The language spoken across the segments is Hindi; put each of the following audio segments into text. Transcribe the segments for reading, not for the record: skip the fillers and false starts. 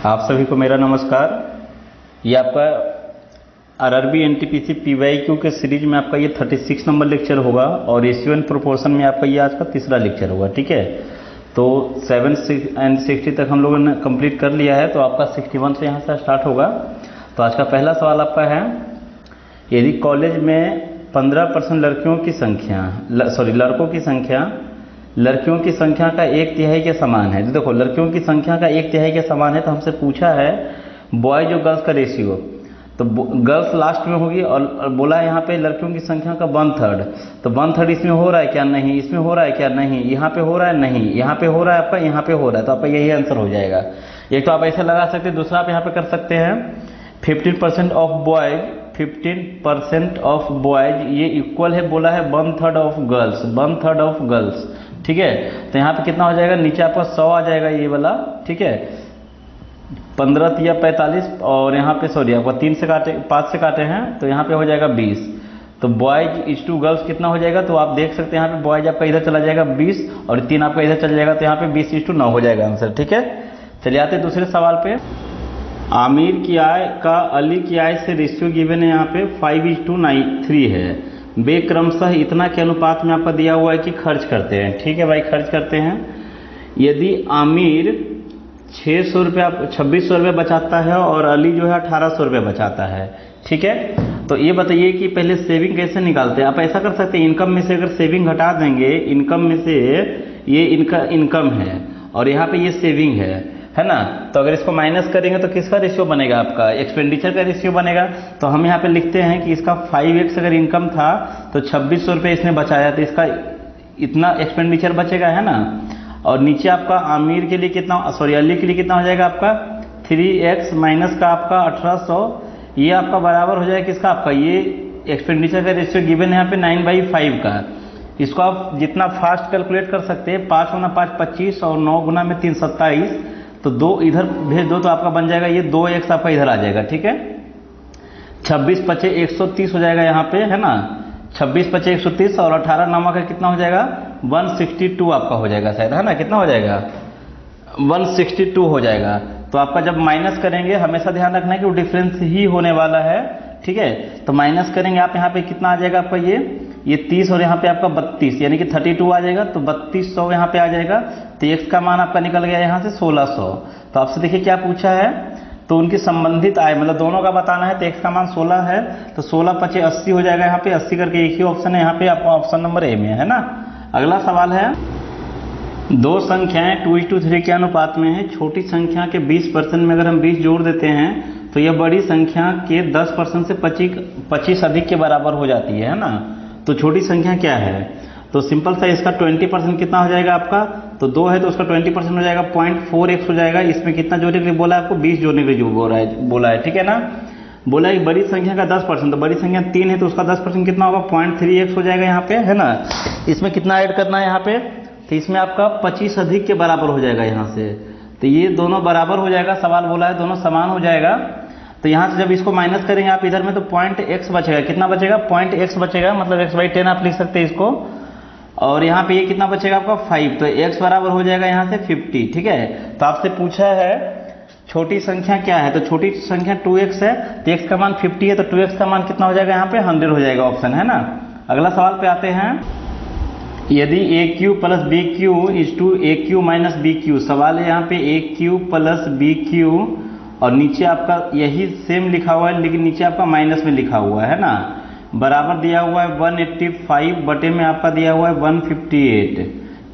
आप सभी को मेरा नमस्कार। ये आपका आरआरबी एनटीपीसी पीवाईक्यू के सीरीज में आपका ये 36 नंबर लेक्चर होगा और रेशियो एंड प्रोपोर्शन में आपका ये आज का तीसरा लेक्चर होगा। ठीक है, तो 7 एंड 60 तक हम लोगों ने कंप्लीट कर लिया है, तो आपका 61 से यहाँ से स्टार्ट होगा। तो आज का पहला सवाल आपका है, यदि कॉलेज में 15% लड़कों की संख्या लड़कियों की संख्या का 1/3 के समान है। तो देखो, लड़कियों की संख्या का 1/3 के समान है, तो हमसे पूछा है बॉयज और गर्ल्स का रेशियो। तो गर्ल्स लास्ट में होगी और बोला है यहाँ पे लड़कियों की संख्या का 1/3। तो 1/3 इसमें हो रहा है क्या? नहीं। इसमें हो रहा है क्या? नहीं। यहाँ पे हो रहा है? नहीं। यहाँ पे हो रहा है आपका, यहाँ पे हो रहा है, तो आपका यही आंसर हो जाएगा। एक तो आप ऐसे लगा सकते हैं, दूसरा आप यहाँ पे कर सकते हैं 15% ऑफ बॉयज ये इक्वल है, बोला है 1/3 ऑफ गर्ल्स। ठीक है, तो यहाँ पे कितना हो जाएगा? नीचे आपका 100 आ जाएगा ये वाला। ठीक है, 15 या 45 और यहाँ पे सॉरी आपका 5 से काटे हैं, तो यहाँ पे हो जाएगा 20। तो बॉयज इज टू गर्ल्स कितना हो जाएगा? तो आप देख सकते हैं यहाँ पे बॉयज आपका इधर चला जाएगा 20 और 3 आपका इधर चला जाएगा, तो यहाँ पे 20:9 हो जाएगा आंसर। ठीक है, चलिए आते हैं दूसरे सवाल पे। आमिर की आय का अली की आय से रेशियो गिवन है, यहाँ पे 5:3 है। वे क्रमशः इतना के अनुपात में आपका दिया हुआ है कि खर्च करते हैं। ठीक है भाई, खर्च करते हैं। यदि आमिर 2600 रुपये बचाता है और अली जो है 1800 रुपये बचाता है। ठीक है, तो ये बताइए कि पहले सेविंग कैसे निकालते हैं। आप ऐसा कर सकते हैं, इनकम में से अगर सेविंग घटा देंगे, इनकम में से ये इनका इनकम है और यहाँ पे ये सेविंग है ना, तो अगर इसको माइनस करेंगे तो किसका रेशियो बनेगा? आपका एक्सपेंडिचर का रेशियो बनेगा। तो हम यहाँ पे लिखते हैं कि इसका 5x अगर इनकम था तो 2600 रुपये इसने बचाया, तो इसका इतना एक्सपेंडिचर बचेगा, है ना। और नीचे आपका आमिर के लिए कितना, अली के लिए कितना हो जाएगा आपका 3x माइनस का आपका 1800, ये आपका बराबर हो जाएगा किसका? आपका ये एक्सपेंडिचर का रेशियो गिवन है यहाँ पे 9/5 का। इसको आप जितना फास्ट कैलकुलेट कर सकते हैं, 5 गुना 5 25 और 9 गुना में 3 27, तो 2 इधर भेज दो तो आपका बन जाएगा ये 2x आपका इधर आ जाएगा। ठीक है, 26 25 130 हो जाएगा यहाँ पे, है ना। 26 25 130 और 18 नामा का कितना हो जाएगा? 162 आपका हो जाएगा शायद, है ना। कितना हो जाएगा? 162 हो जाएगा। तो आपका जब माइनस करेंगे, हमेशा ध्यान रखना है कि वो डिफरेंस ही होने वाला है। ठीक है, तो माइनस करेंगे आप यहाँ पे कितना आ जाएगा आपका ये 30 और यहाँ पे आपका 32, यानी कि 32 आ जाएगा, तो 3200 यहाँ पे आ जाएगा। तो x का मान आपका निकल गया यहाँ से 1600। तो आपसे देखिए क्या पूछा है, तो उनकी संबंधित आय मतलब दोनों का बताना है, तो x का मान 16 है, तो 16 25 80 हो जाएगा। यहाँ पे 80 करके एक ही ऑप्शन है यहाँ पे, आपका ऑप्शन नंबर ए में है ना। अगला सवाल है, दो संख्याएं 2:3 के अनुपात में है। छोटी संख्या के 20% में अगर हम 20 जोड़ देते हैं तो यह बड़ी संख्या के 10% से 25 अधिक के बराबर हो जाती है ना। तो छोटी संख्या क्या है? तो सिंपल सा इसका 20% कितना हो जाएगा आपका? तो 2 है तो उसका 20% हो जाएगा 0.4x हो जाएगा। इसमें कितना जोड़ने के लिए बोला है आपको? 20 जोड़ने के लिए बोला है। ठीक है ना, बोला है बड़ी संख्या का 10%, तो बड़ी संख्या 3 है तो उसका 10% कितना होगा? 0.3x हो जाएगा यहाँ पे, है ना। इसमें कितना ऐड करना है यहाँ पे? तो इसमें आपका 25 अधिक के बराबर हो जाएगा यहाँ से। तो ये दोनों बराबर हो जाएगा, सवाल बोला है दोनों समान हो जाएगा। तो यहाँ से जब इसको माइनस करेंगे आप इधर में, तो 0.x बचेगा। कितना बचेगा? 0.x बचेगा, मतलब x/10 आप लिख सकते हैं इसको। और यहाँ पे ये कितना बचेगा आपका 5, तो x बराबर हो जाएगा यहाँ से 50। ठीक है, तो आपसे पूछा है छोटी संख्या क्या है, तो छोटी संख्या 2x है, तो x का मान 50 है, तो 2x का मान कितना हो जाएगा यहाँ पे? 100 हो जाएगा ऑप्शन, है ना। अगला सवाल पे आते हैं, यदि AQ + BQ = AQ - BQ। सवाल है यहाँ पे AQ + BQ और नीचे आपका यही सेम लिखा हुआ है, लेकिन नीचे आपका माइनस में लिखा हुआ है ना। बराबर दिया हुआ है 185 बटे में आपका दिया हुआ है 158।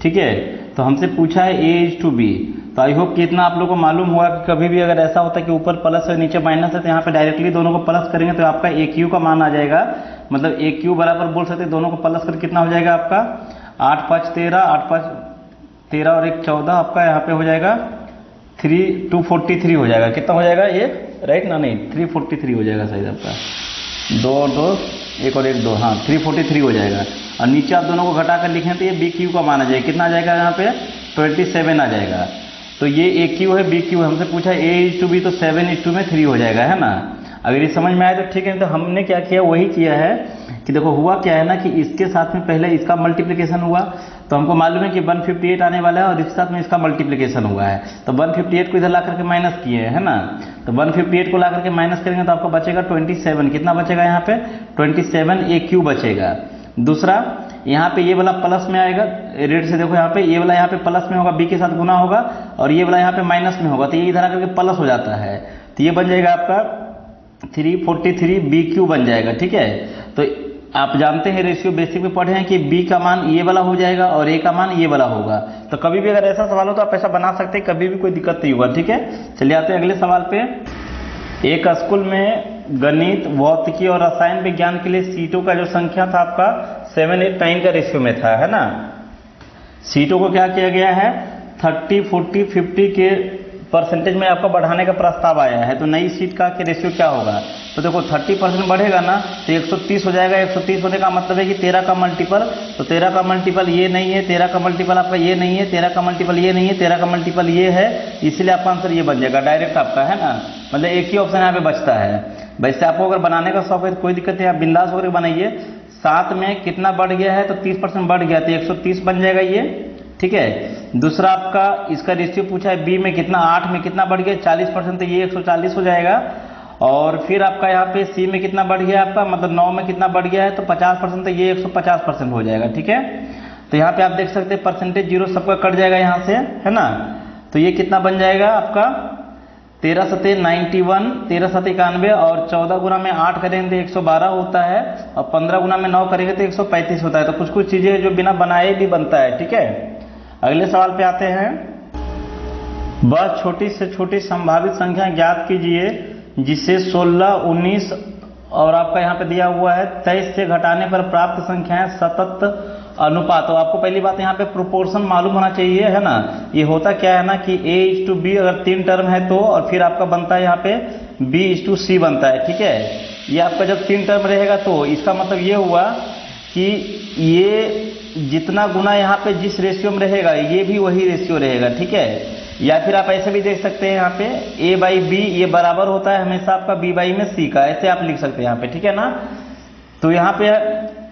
ठीक है, तो हमसे पूछा है A = B। तो आई होप कि इतना आप लोगों को मालूम हुआ कि कभी भी अगर ऐसा होता है कि ऊपर प्लस है नीचे माइनस है, तो यहाँ पे डायरेक्टली दोनों को प्लस करेंगे तो आपका AQ का मान आ जाएगा। मतलब AQ बराबर बोल सकते हैं, दोनों को प्लस करके कितना हो जाएगा आपका 8 5 13, 8 5 13 और 1 14, आपका यहाँ पे हो जाएगा 243 हो जाएगा। कितना हो जाएगा ये? राइट ना, नहीं 343 हो जाएगा शायद आपका, 2 और 2 1 और 1 2, हाँ 343 हो जाएगा। और नीचे आप दोनों को घटा कर लिखें तो ये BQ का मान आ जाएगा। कितना आ जाएगा यहाँ पे? 27 आ जाएगा। तो ये AQ है, BQ है, हमसे पूछा A = B, तो 7:3 हो जाएगा, है ना। अगर ये समझ में आए तो ठीक है। तो हमने क्या किया, वही किया है कि देखो हुआ क्या है ना कि इसके साथ में पहले इसका मल्टीप्लिकेशन हुआ, तो हमको मालूम है कि 158 आने वाला है और इसके साथ में इसका मल्टीप्लिकेशन हुआ है, तो 158 को इधर ला करके माइनस किए है ना, तो 158 को ला करके माइनस करेंगे तो आपको बचेगा 27। कितना बचेगा यहाँ पे 27 ए क्यू बचेगा। दूसरा यहाँ पे ये वाला प्लस में आएगा, रेड से देखो यहाँ पे, ये वाला यहाँ पे प्लस में होगा, बी के साथ गुना होगा, और ये वाला यहाँ पे माइनस में होगा, तो ये इधर आकर के प्लस हो जाता है, तो ये बन जाएगा आपका 343 बी क्यू बन जाएगा। ठीक है, तो आप जानते हैं रेशियो बेसिक में पढ़े हैं कि बी का मान ये वाला हो जाएगा और ए का मान ये वाला होगा, तो कभी भी अगर ऐसा सवाल हो तो आप ऐसा बना सकते हैं, कभी भी कोई दिक्कत नहीं होगा। ठीक है, चलिए आते हैं अगले सवाल पे। एक स्कूल में गणित, भौतिकी और रसायन विज्ञान के लिए सीटों का जो संख्या था आपका 7, 8, 9 का रेशियो में था, है ना। सीटों को क्या किया गया है 30, 40, 50 के परसेंटेज में आपका बढ़ाने का प्रस्ताव आया है, तो नई सीट का रेशियो क्या होगा। तो देखो 30% बढ़ेगा ना तो 130 हो जाएगा, 130 होने का मतलब है कि 13 का मल्टीपल, तो 13 का मल्टीपल ये नहीं है, 13 का मल्टीपल आपका ये नहीं है, 13 का मल्टीपल ये नहीं है, 13 का मल्टीपल ये है, इसीलिए आपका आंसर ये बन जाएगा डायरेक्ट आपका, है ना। मतलब एक ही ऑप्शन यहाँ पे बचता है। वैसे आपको अगर बनाने का शौक है तो कोई दिक्कत नहीं, आप बिंदास होकर बनाइए। 7 में कितना बढ़ गया है तो 30% बढ़ गया, तो 130 बन जाएगा ये। ठीक है, दूसरा आपका इसका रेशियो पूछा है बी में कितना, 8 में कितना बढ़ गया 40%, तो ये 140 हो जाएगा। और फिर आपका यहाँ पे सी में कितना बढ़ गया आपका, मतलब 9 में कितना बढ़ गया है तो 50%, तो ये 150% हो जाएगा। ठीक है, तो यहाँ पे आप देख सकते हैं परसेंटेज जीरो सबका कट जाएगा यहाँ से, है ना। तो ये कितना बन जाएगा आपका 13 सते 91, 13 सते 91, और 14 गुना में 8 करेंगे तो 112 होता है, और 15 गुना में 9 करेंगे तो 135 होता है। तो कुछ कुछ चीजें जो बिना बनाए भी बनता है। ठीक है, अगले सवाल पे आते हैं। वह छोटी से छोटी संभावित संख्या ज्ञात कीजिए जिसे 16, 19 और आपका यहाँ पे दिया हुआ है 23 से घटाने पर प्राप्त संख्याएं सतत अनुपात। तो आपको पहली बात यहाँ पे प्रोपोर्शन मालूम होना चाहिए, है ना। ये होता क्या है ना कि A:B अगर 3 टर्म है तो, और फिर आपका बनता है यहाँ पे B:C बनता है। ठीक है, ये आपका जब 3 टर्म रहेगा तो इसका मतलब ये हुआ कि ये जितना गुना यहाँ पे जिस रेशियो में रहेगा ये भी वही रेशियो रहेगा। ठीक है, या फिर आप ऐसे भी देख सकते हैं यहाँ पे A/B ये बराबर होता है हमेशा आपका B/C का, ऐसे आप लिख सकते हैं यहाँ पे। ठीक है ना, तो यहाँ पे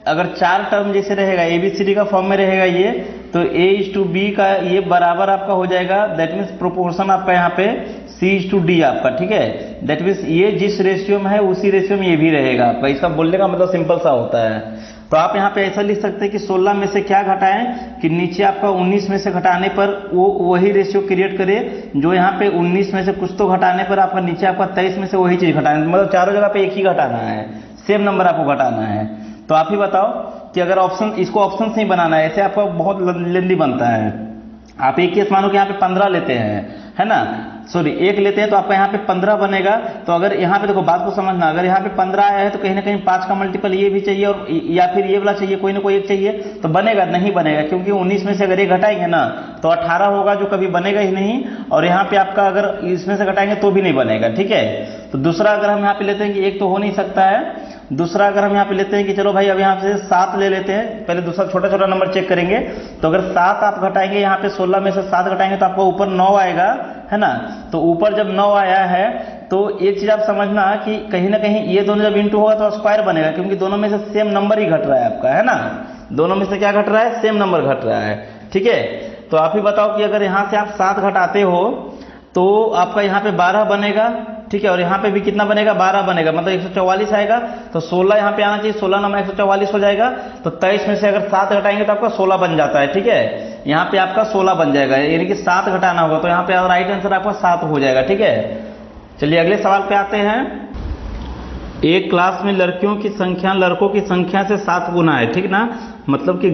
अगर 4 टर्म जैसे रहेगा ABCD का फॉर्म में रहेगा ये, तो A:B का ये बराबर आपका हो जाएगा, दैट मीन्स प्रोपोर्शन आपका यहाँ पे C:D आपका। ठीक है, दैट मीन्स ये जिस रेशियो में है उसी रेशियो में ये भी रहेगा आपका। इसका बोलने का मतलब सिंपल सा होता है। तो आप यहाँ पे ऐसा लिख सकते हैं कि 16 में से क्या घटाएं कि नीचे आपका 19 में से घटाने पर वो वही रेशियो क्रिएट करे जो यहाँ पे 19 में से कुछ तो घटाने पर आपका नीचे आपका 23 में से वही चीज घटाना, मतलब चारों जगह पे एक ही घटाना है, सेम नंबर आपको घटाना है। तो आप ही बताओ कि अगर ऑप्शन इसको ऑप्शन से ही बनाना है, ऐसे आपका बहुत लेंदी बनता है। आप एक केस मानो कि यहाँ पे 15 लेते हैं, है ना, सॉरी 1 लेते हैं तो आपका यहाँ पे 15 बनेगा। तो अगर यहाँ पे देखो बात को समझना, अगर यहाँ पे 15 आया है तो कहीं ना कहीं 5 का मल्टीपल ये भी चाहिए और या फिर ये वाला चाहिए, कोई ना कोई एक चाहिए, तो बनेगा नहीं बनेगा, क्योंकि 19 में से अगर ये घटाएंगे ना तो 18 होगा जो कभी बनेगा ही नहीं, और यहाँ पे आपका अगर इसमें से घटाएंगे तो भी नहीं बनेगा। ठीक है, तो दूसरा अगर हम यहाँ पे लेते हैं कि 1 तो हो नहीं सकता है, दूसरा अगर हम यहाँ पे लेते हैं कि चलो भाई अब यहाँ से 7 ले लेते हैं, पहले दूसरा छोटा छोटा नंबर चेक करेंगे। तो अगर 7 आप घटाएंगे यहाँ पे 16 में से 7 घटाएंगे तो आपको ऊपर 9 आएगा, है ना। तो ऊपर जब 9 आया है तो एक चीज आप समझना कि कहीं ना कहीं ये दोनों जब इंटू होगा तो स्क्वायर बनेगा, क्योंकि दोनों में से सेम नंबर ही घट रहा है आपका, है ना। दोनों में से क्या घट रहा है, सेम नंबर घट रहा है। ठीक है, तो आप ही बताओ कि अगर यहाँ से आप 7 घटाते हो तो आपका यहाँ पे 12 बनेगा। ठीक है, और यहाँ पे भी कितना बनेगा 12 बनेगा, मतलब 144 आएगा। तो 16 यहाँ पे आना चाहिए, 16 नंबर 144 हो जाएगा। तो 23 में से अगर 7 घटाएंगे तो आपका 16 बन जाता है। ठीक है, यहाँ पे आपका 16 बन जाएगा, यानी कि 7 घटाना होगा, तो यहाँ पे राइट आंसर आपका 7 हो जाएगा। ठीक है, चलिए अगले सवाल पे आते हैं। एक क्लास में लड़कियों की संख्या लड़कों की संख्या से 7 गुना है। ठीक ना, मतलब कि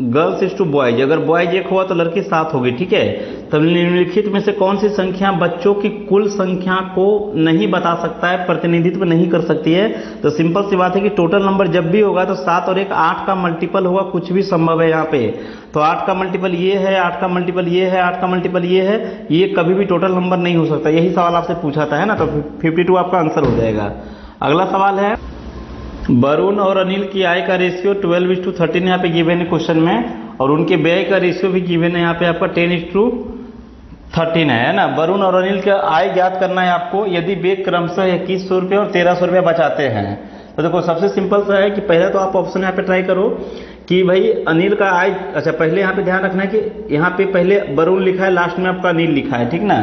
गर्ल्स इज टू बॉयज, अगर बॉयज 1 हुआ तो लड़की 7 होगी। ठीक है, तब निम्नलिखित में से कौन सी संख्या बच्चों की कुल संख्या को नहीं बता सकता है, प्रतिनिधित्व नहीं कर सकती है। तो सिंपल सी बात है कि टोटल नंबर जब भी होगा तो 7 और 1 8 का मल्टीपल होगा, कुछ भी संभव है यहाँ पे। तो 8 का मल्टीपल ये है, 8 का मल्टीपल ये है, 8 का मल्टीपल ये है, ये कभी भी टोटल नंबर नहीं हो सकता। यही सवाल आपसे पूछा था, है ना, तो 52 आपका आंसर हो जाएगा। अगला सवाल है, वरुण और अनिल की आय का रेशियो 12:13 यहाँ पे गिवन है क्वेश्चन में, और उनके व्यय का रेशियो भी गिवन है यहाँ पे आपका 10:13 है ना। वरुण और अनिल का आय ज्ञात करना है आपको, यदि वे क्रमशः 2100 रुपये और 1300 रुपये बचाते हैं। तो देखो सबसे सिंपल सा है कि पहले तो आप ऑप्शन यहाँ पे ट्राई करो कि भाई अनिल का आय, अच्छा पहले यहाँ पे ध्यान रखना है कि यहाँ पे पहले वरुण लिखा है, लास्ट में आपका अनिल लिखा है, ठीक ना।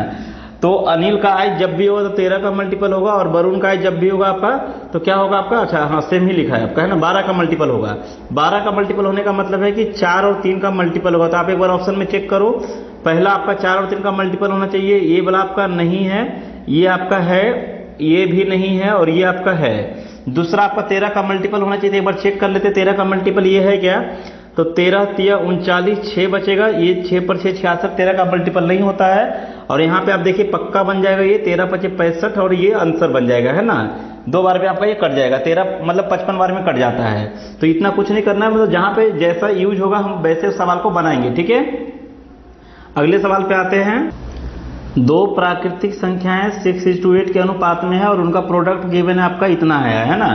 तो अनिल का आय जब भी होगा तो 13 का मल्टीपल होगा, और वरुण का आय जब भी होगा आपका तो क्या होगा आपका, अच्छा हाँ सेम ही लिखा है आपका, है ना, 12 का मल्टीपल होगा। 12 का मल्टीपल होने का मतलब है कि 4 और 3 का मल्टीपल होगा। तो आप एक बार ऑप्शन में चेक करो, पहला आपका 4 और 3 का मल्टीपल होना चाहिए, ये वाला आपका नहीं है, ये आपका है, ये भी नहीं है, और ये आपका है। दूसरा आपका 13 का मल्टीपल होना चाहिए, एक बार चेक कर लेते 13 का मल्टीपल ये है क्या, तो 13 तिया 39, 6 बचेगा, ये 6 पर 6 66, 13 का मल्टीपल नहीं होता है। और यहाँ पे आप देखिए पक्का बन जाएगा ये 13 5 65, और ये आंसर बन जाएगा, है ना। 2 बार में आपका ये कट जाएगा, 13 मतलब 55 बार में कट जाता है। तो इतना कुछ नहीं करना है, मतलब जहाँ पे जैसा यूज होगा हम वैसे सवाल को बनाएंगे, ठीक है। अगले सवाल पे आते हैं। दो प्राकृतिक संख्याएं 6:8 के अनुपात में है और उनका प्रोडक्ट गिवन है आपका इतना है ना।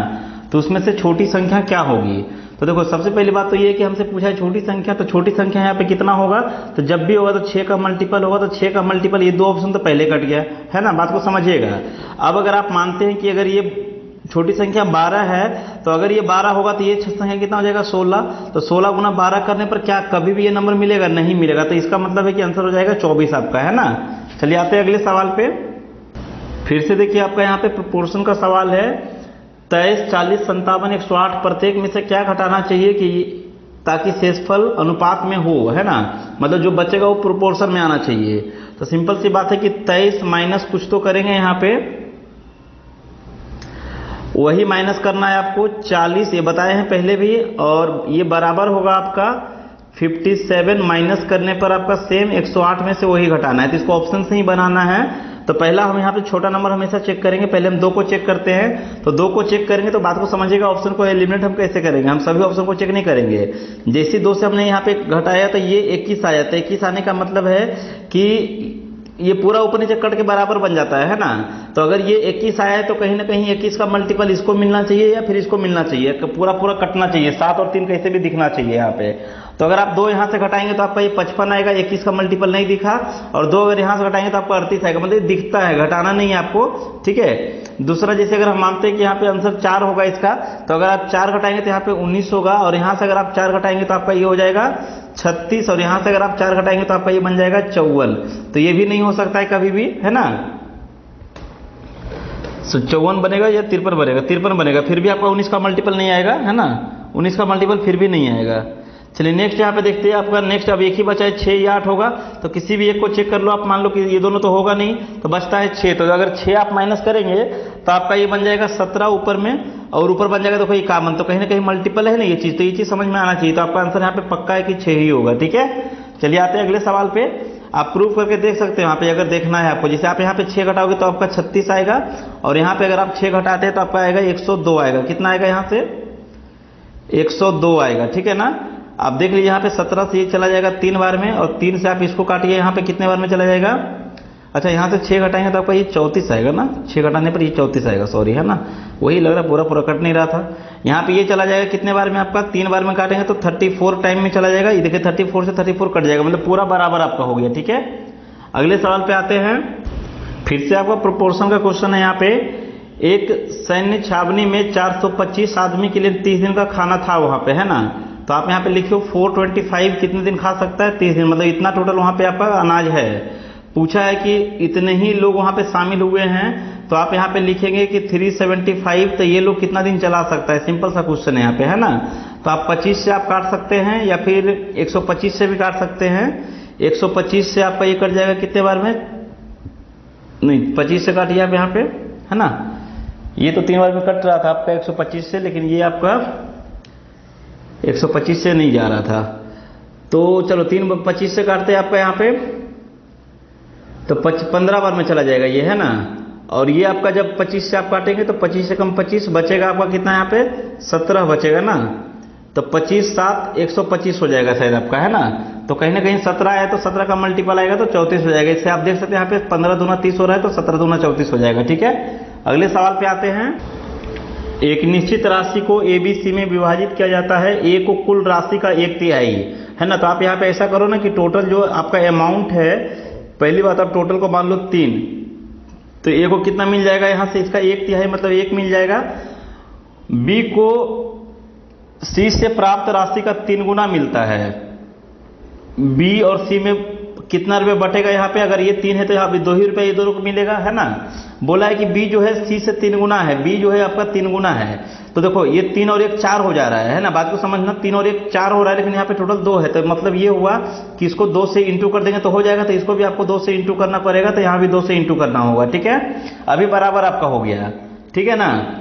तो उसमें से छोटी संख्या क्या होगी। तो देखो सबसे पहली बात तो ये है कि हमसे पूछा है छोटी संख्या, तो छोटी संख्या यहाँ पे कितना होगा, तो जब भी होगा तो 6 का मल्टीपल होगा, तो 6 का मल्टीपल, ये 2 ऑप्शन तो पहले कट गया, है ना, बात को समझिएगा। अब अगर आप मानते हैं कि अगर ये छोटी संख्या 12 है, तो अगर ये 12 होगा तो ये संख्या कितना हो जाएगा 16, तो 16 गुना 12 करने पर क्या कभी भी ये नंबर मिलेगा, नहीं मिलेगा। तो इसका मतलब है कि आंसर हो जाएगा 24 आपका, है ना। चलिए आते हैं अगले सवाल पे। फिर से देखिए आपका यहाँ पे प्रोपोर्शन का सवाल है। 23, 40, 57, 108 प्रत्येक में से क्या घटाना चाहिए कि ताकि शेषफल अनुपात में हो, है ना, मतलब जो बचेगा वो प्रोपोर्शन में आना चाहिए। तो सिंपल सी बात है कि 23 माइनस कुछ तो करेंगे यहाँ पे, वही माइनस करना है आपको 40, ये बताए हैं पहले भी, और ये बराबर होगा आपका 57 माइनस करने पर आपका सेम 108 में से वही घटाना है। तो इसको ऑप्शन से ही बनाना है। तो पहला हम यहाँ पे छोटा नंबर हमेशा चेक करेंगे, पहले हम 2 को चेक करते हैं। तो 2 को चेक करेंगे तो बात को समझिएगा, ऑप्शन को एलिमिनेट हम कैसे करेंगे, हम सभी ऑप्शन को चेक नहीं करेंगे। जैसे 2 से हमने यहाँ पे घटाया तो ये 21 आया, तो 21 आने का मतलब है कि ये पूरा ऊपर नीचे कट के बराबर बन जाता है ना। तो अगर ये 21 आया है तो कहीं ना कहीं 21 का मल्टीपल इसको मिलना चाहिए या फिर इसको मिलना चाहिए, पूरा पूरा कटना चाहिए, 7 और 3 कैसे भी दिखना चाहिए यहाँ पे। तो अगर आप 2 यहाँ से घटाएंगे तो आपका ये 55 आएगा, 21 का मल्टीपल नहीं दिखा, और 2 अगर यहाँ से घटाएंगे तो आपका 38 आएगा, मतलब दिखता है, घटाना नहीं है आपको, ठीक है। दूसरा जैसे अगर हम मानते हैं कि यहाँ पे आंसर 4 होगा इसका, तो अगर आप 4 घटाएंगे तो यहाँ पे 19 होगा, और यहाँ से अगर आप 4 घटाएंगे तो आपका ये हो जाएगा 36, और यहाँ से अगर आप 4 घटाएंगे तो आपका ये बन जाएगा 54। तो ये भी नहीं हो सकता है कभी भी, है ना। 54 बनेगा या 53 बनेगा, 53 बनेगा, फिर भी आपका 19 का मल्टीपल नहीं आएगा, है ना, 19 का मल्टीपल फिर भी नहीं आएगा। चलिए नेक्स्ट यहाँ पे देखते हैं आपका नेक्स्ट, अब एक ही बचा है 6 या 8 होगा, तो किसी भी एक को चेक कर लो आप, मान लो कि ये दोनों तो होगा नहीं, तो बचता है 6। तो अगर 6 आप माइनस करेंगे तो आपका ये बन जाएगा 17 ऊपर में, और ऊपर बन जाएगा तो कोई कामन, तो कहीं ना कहीं मल्टीपल है ना ये चीज़, तो ये चीज़ समझ में आना चाहिए। तो आपका आंसर यहाँ पे पक्का है कि 6 ही होगा, ठीक है। चलिए आते हैं अगले सवाल पे, आप प्रूफ करके देख सकते हैं यहाँ पे, अगर देखना है आपको। जैसे आप यहाँ पे 6 घटाओगे तो आपका 36 आएगा, और यहाँ पे अगर आप 6 घटाते हैं तो आपका आएगा 102 आएगा। कितना आएगा यहाँ से 102 आएगा, ठीक है ना। आप देख लीजिए यहाँ पे 17 से ये चला जाएगा 3 बार में, और 3 से आप इसको काटिए, यहाँ पे कितने बार में चला जाएगा, अच्छा यहाँ से 6 घटाएंगे तो आपका ये 34 आएगा ना, 6 घटाने पर ये 34 आएगा, सॉरी, है ना, वही लग रहा पूरा पूरा कट नहीं रहा था। यहाँ पे ये चला जाएगा कितने बार में आपका, 3 बार में काटेंगे तो 34 टाइम में चला जाएगा, ये देखिए 34 से 34 कट जाएगा, मतलब पूरा बराबर आपका हो गया, ठीक है। अगले सवाल पे आते हैं। फिर से आपका प्रोपोर्शन का क्वेश्चन है यहाँ पे। एक सैन्य छावनी में 425 आदमी के लिए 30 दिन का खाना था वहाँ पे, है ना। तो आप यहाँ पे लिखियो 425 कितने दिन खा सकता है, 30 दिन, मतलब इतना टोटल वहाँ पे आपका अनाज है। पूछा है कि इतने ही लोग वहाँ पे शामिल हुए हैं, तो आप यहाँ पे लिखेंगे कि 375, तो ये लोग कितना दिन चला सकता है, सिंपल सा क्वेश्चन है यहाँ पे, है ना। तो आप 25 से आप काट सकते हैं, या फिर 125 से भी काट सकते हैं। 125 से आपका ये कट जाएगा कितने बार में, नहीं 25 से काटिए आप यहाँ पे, है ना। ये तो 3 बार में कट रहा था आपका 125 से, लेकिन ये आपका 125 से नहीं जा रहा था। तो चलो 25 से काटते हैं आपका यहाँ पे, तो 15 बार में चला जाएगा ये, है ना। और ये आपका जब 25 से आप काटेंगे तो 25 से कम 25 बचेगा आपका कितना यहाँ पे 17 बचेगा ना। तो 25 7 125 हो जाएगा शायद आपका, है ना। तो कहीं ना कहीं 17 है तो 17 का मल्टीपल आएगा तो 34 हो जाएगा। इससे आप देख सकते हैं यहाँ पे 15 दूना 30 हो रहा है, तो 17 दूना 34 हो जाएगा, ठीक है। अगले सवाल पे आते हैं। एक निश्चित राशि को ABC में विभाजित किया जाता है, ए को कुल राशि का 1/3, है ना। तो आप यहाँ पे ऐसा करो ना कि टोटल जो आपका अमाउंट है, पहली बात आप टोटल को मान लो 3, तो ए को कितना मिल जाएगा यहाँ से, इसका 1/3 मतलब 1 मिल जाएगा। बी को सी से प्राप्त राशि का 3 गुना मिलता है, बी और सी में कितना रुपये बटेगा यहाँ पे, अगर ये 3 है तो यहाँ पे 2 ही रुपये ये दोनों को मिलेगा, है ना। बोला है कि बी जो है सी से 3 गुना है, बी जो है आपका 3 गुना है, तो देखो ये 3 और 1 4 हो जा रहा है ना, बात को समझना, 3 और 1 4 हो रहा है, लेकिन यहाँ पे टोटल 2 है, तो मतलब ये हुआ कि इसको 2 से इंटू कर देंगे तो हो जाएगा, तो इसको भी आपको 2 से इंटू करना पड़ेगा, तो यहाँ भी 2 से इंटू करना होगा, ठीक है। अभी बराबर आपका हो गया, ठीक है ना।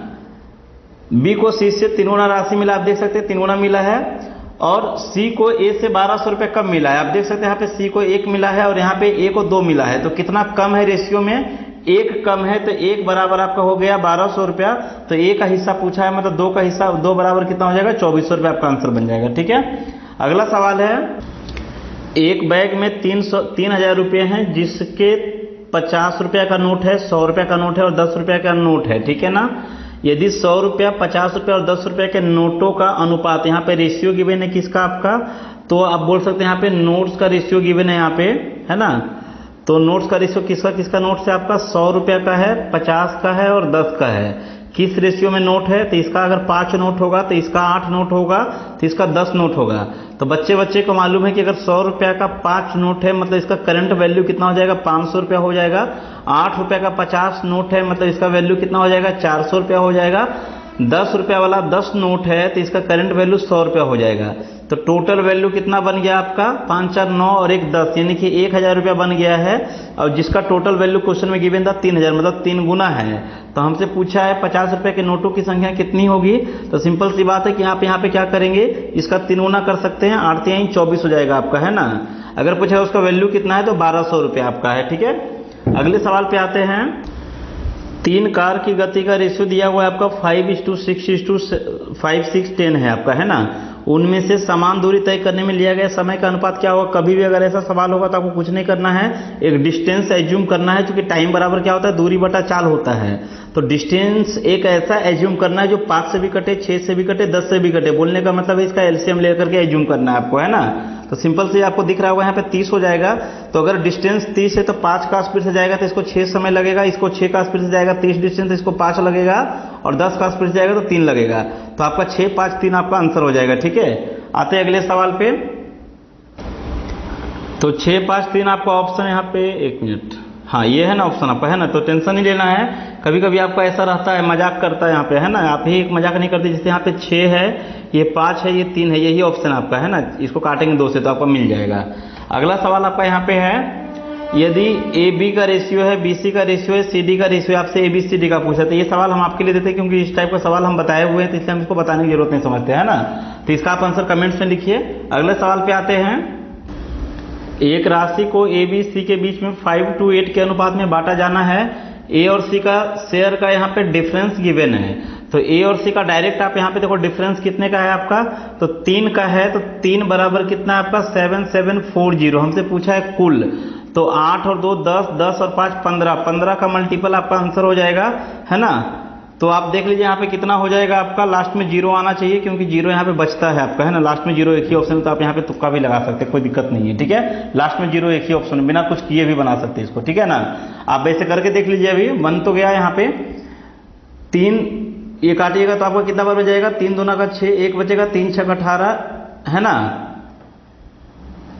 बी को सी से 3 गुना राशि मिला, आप देख सकते हैं 3 गुना मिला है, और सी को ए से 1200 रुपये कम मिला है, आप देख सकते हैं यहाँ पे सी को 1 मिला है और यहाँ पे ए को 2 मिला है, तो कितना कम है रेशियो में, 1 कम है, तो 1 बराबर आपका हो गया 1200 रुपया, तो ए का हिस्सा पूछा है, मतलब 2 का हिस्सा, 2 बराबर कितना हो जाएगा 2400 रुपये आपका आंसर बन जाएगा, ठीक है। अगला सवाल है, एक बैग में 3000 रुपये हैं जिसके 50 रुपये का नोट है, 100 रुपये का नोट है और 10 रुपये का नोट है, ठीक है ना। यदि 100 रुपया, 50 रुपये और 10 रुपये के नोटों का अनुपात, यहाँ पे रेशियो गिवन है किसका आपका, तो आप बोल सकते हैं यहाँ पे नोट्स का रेशियो गिवन है यहाँ पे, है ना। तो नोट्स का रेशियो किसका किसका नोट से आपका 100 रुपये का है, 50 का है और 10 का है, किस रेशियो में नोट है, तो इसका अगर 5 नोट होगा तो इसका 8 नोट होगा, तो इसका 10 नोट होगा। तो बच्चे को मालूम है कि अगर 100 रुपये का 5 नोट है मतलब इसका करंट वैल्यू कितना हो जाएगा 500 रुपया हो जाएगा, 8 रुपये का 50 नोट है मतलब इसका वैल्यू कितना हो जाएगा 400 रुपया हो जाएगा, 10 रुपये वाला 10 नोट है तो इसका करंट वैल्यू 100 रुपया हो जाएगा। तो टोटल वैल्यू कितना बन गया आपका 5 4 9 और 1 10, यानी कि 1000 रुपया बन गया है, और जिसका टोटल वैल्यू क्वेश्चन में गिवन था 3000, मतलब 3 गुना है। तो हमसे पूछा है 50 रुपये के नोटों की संख्या कितनी होगी, तो सिंपल सी बात है कि आप यहाँ पे क्या करेंगे, इसका 3 गुना कर सकते हैं, 8 3 24 हो जाएगा आपका, है ना। अगर पूछा है उसका वैल्यू कितना है तो 1200 रुपये आपका है, ठीक है। अगले सवाल पे आते हैं, 3 कार की गति का रेशियो दिया हुआ है आपका 5:6:5:6:10 है आपका, है ना। उनमें से समान दूरी तय करने में लिया गया समय का अनुपात क्या होगा। कभी भी अगर ऐसा सवाल होगा तो आपको कुछ नहीं करना है, एक डिस्टेंस एज्यूम करना है, क्योंकि टाइम बराबर क्या होता है दूरी बटा चाल होता है। तो डिस्टेंस एक ऐसा एज्यूम करना है जो 5 से भी कटे, 6 से भी कटे, 10 से भी कटे, बोलने का मतलब है इसका एलसीएम लेकर के एज्यूम करना है आपको, है ना। तो सिंपल से आपको दिख रहा होगा यहाँ पे 30 हो जाएगा, तो अगर डिस्टेंस 30 है तो 5 का स्पीड से जाएगा तो इसको 6 समय लगेगा, इसको 6 का स्पीड से जाएगा 30 डिस्टेंस तो इसको 5 लगेगा, और 10 का स्पीड से जाएगा तो 3 लगेगा, तो आपका 6 5 3 आपका आंसर हो जाएगा, ठीक है। आते हैं अगले सवाल पे, तो 6 5 3 आपका ऑप्शन यहाँ पे, 1 मिनट, हाँ ये है ना ऑप्शन आपका, है ना। तो टेंशन नहीं लेना है, कभी कभी आपका ऐसा रहता है मजाक करता है यहाँ पे, है ना, आप ही एक मजाक नहीं करते, जैसे यहाँ पे 6 है, ये 5 है, ये 3 है, यही ऑप्शन आपका है ना, इसको काटेंगे 2 से तो आपको मिल जाएगा। अगला सवाल आपका यहाँ पे है, यदि ए बी का रेशियो है, बी सी का रेशियो है, सी डी का रेशियो है, आपसे ए बी सी डी का पूछा, तो ये सवाल हम आपके लिए देते हैं क्योंकि इस टाइप का सवाल हम बताए हुए हैं, तो इसलिए हम इसको बताने की जरूरत नहीं समझते, है ना। तो इसका आप आंसर कमेंट्स में लिखिए। अगले सवाल पे आते हैं, एक राशि को ए बी सी के बीच में 5:8 के अनुपात में बांटा जाना है, ए और सी का शेयर का यहाँ पे डिफरेंस गिवन है, तो ए और सी का डायरेक्ट आप यहाँ पे देखो डिफरेंस कितने का है आपका, तो 3 का है, तो 3 बराबर कितना है आपका 7740, हमसे पूछा है कुल, तो 8 और 2 10, 10 और 5 15, 15 का मल्टीपल आपका आंसर हो जाएगा, है ना। तो आप देख लीजिए यहाँ पे कितना हो जाएगा आपका, लास्ट में 0 आना चाहिए क्योंकि 0 यहाँ पे बचता है आपका, है ना, लास्ट में 0 एक ही ऑप्शन, तो आप यहाँ पे तुक्का भी लगा सकते हैं, कोई दिक्कत नहीं है, ठीक है। लास्ट में 0 एक ही ऑप्शन, बिना कुछ किए भी बना सकते हैं इसको, ठीक है ना। आप वैसे करके देख लीजिए, अभी बन तो गया यहाँ पे 3, ये काटिएगा तो आपका कितना बार हो जाएगा, 3 दूना का 6, 1 बचेगा, 3 6 18, है ना,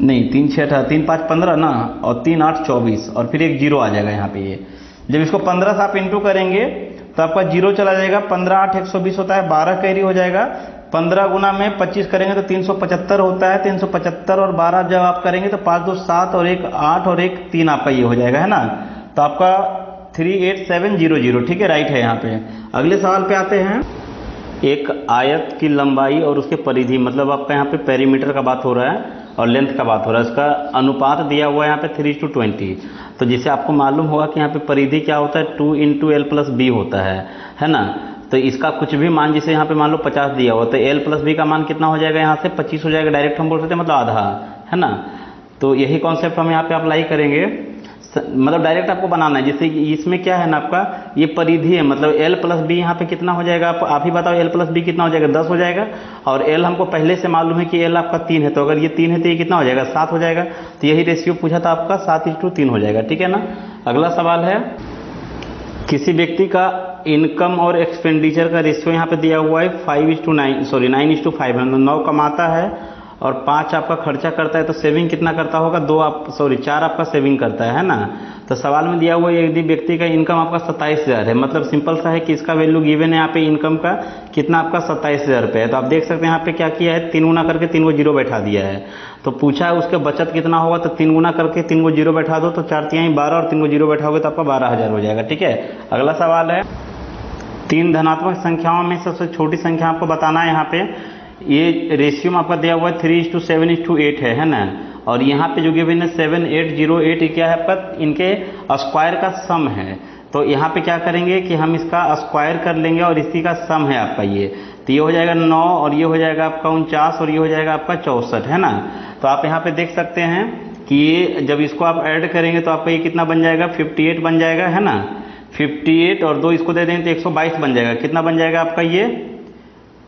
नहीं 3 6 18, 3 5 15 ना, और 3 8 24, और फिर एक 0 आ जाएगा यहाँ पे। ये जब इसको 15 से आप इंटू करेंगे तो आपका 0 चला जाएगा, 15 8 120 होता है, 12 कैरी हो जाएगा, 15 गुना में 25 करेंगे तो 375 होता है, 375 और 12 जब आप करेंगे तो 5 2 7 और 1 8 और 1 3 आपका ये हो जाएगा, है ना। तो आपका 38700, ठीक है, राइट है यहाँ पे। अगले सवाल पे आते हैं, एक आयत की लंबाई और उसके परिधि, मतलब आपका यहाँ पे पेरीमीटर का बात हो रहा है और लेंथ का बात हो रहा है, इसका अनुपात दिया हुआ है यहाँ पे 3:20। तो जिसे आपको मालूम होगा कि यहाँ पे परिधि क्या होता है 2 × l+b होता है ना। तो इसका कुछ भी मान, जैसे यहाँ पे मान लो 50 दिया हुआ, तो l+b का मान कितना हो जाएगा यहाँ से 25 हो जाएगा, डायरेक्ट हम बोल सकते हैं, मतलब आधा, है ना। तो यही कॉन्सेप्ट हम यहाँ पे अप्लाई करेंगे, मतलब डायरेक्ट आपको बनाना है। जैसे इसमें क्या है ना, आपका ये परिधि है, मतलब l+b यहाँ पे कितना हो जाएगा, आप ही बताओ l+b कितना हो जाएगा, 10 हो जाएगा, और l हमको पहले से मालूम है कि l आपका 3 है, तो अगर ये 3 है तो ये कितना हो जाएगा 7 हो जाएगा, तो यही रेशियो पूछा था आपका 7:3 हो जाएगा, ठीक है ना। अगला सवाल है, किसी व्यक्ति का इनकम और एक्सपेंडिचर का रेशियो यहाँ पे दिया हुआ है 9:5 है। 9 कमाता है और 5 आपका खर्चा करता है, तो सेविंग कितना करता होगा? 4 आपका सेविंग करता है ना। तो सवाल में दिया हुआ है यदि व्यक्ति का इनकम आपका 27,000 है, मतलब सिंपल सा है कि इसका वैल्यू गिवन है यहाँ पे इनकम का कितना आपका 27,000 रुपये है। तो आप देख सकते हैं यहाँ पे क्या किया है, 3 गुना करके 3 को जीरो बैठा दिया है। तो पूछा है उसके बचत कितना होगा, तो 3 गुना करके 3 को जीरो बैठा दो, तो 4 तिहाई 12 और 3 को जीरो बैठाओगे तो आपका 12,000 हो जाएगा। ठीक है, अगला सवाल है 3 धनात्मक संख्याओं में सबसे छोटी संख्या आपको बताना है। यहाँ पे ये रेशियो में आपका दिया हुआ है 3:7:8 है ना। और यहाँ पे जो गिवन है 7808 क्या है आपका, इनके स्क्वायर का सम है। तो यहाँ पे क्या करेंगे कि हम इसका स्क्वायर कर लेंगे और इसी का सम है आपका ये। तो ये हो जाएगा 9 और ये हो जाएगा आपका 49 और ये हो जाएगा आपका 64 है ना। तो आप यहाँ पे देख सकते हैं कि ये जब इसको आप ऐड करेंगे तो आपका ये कितना बन जाएगा, 58 बन जाएगा है ना। 58 और 2 इसको दे देंगे तो 122 बन जाएगा। कितना बन जाएगा आपका ये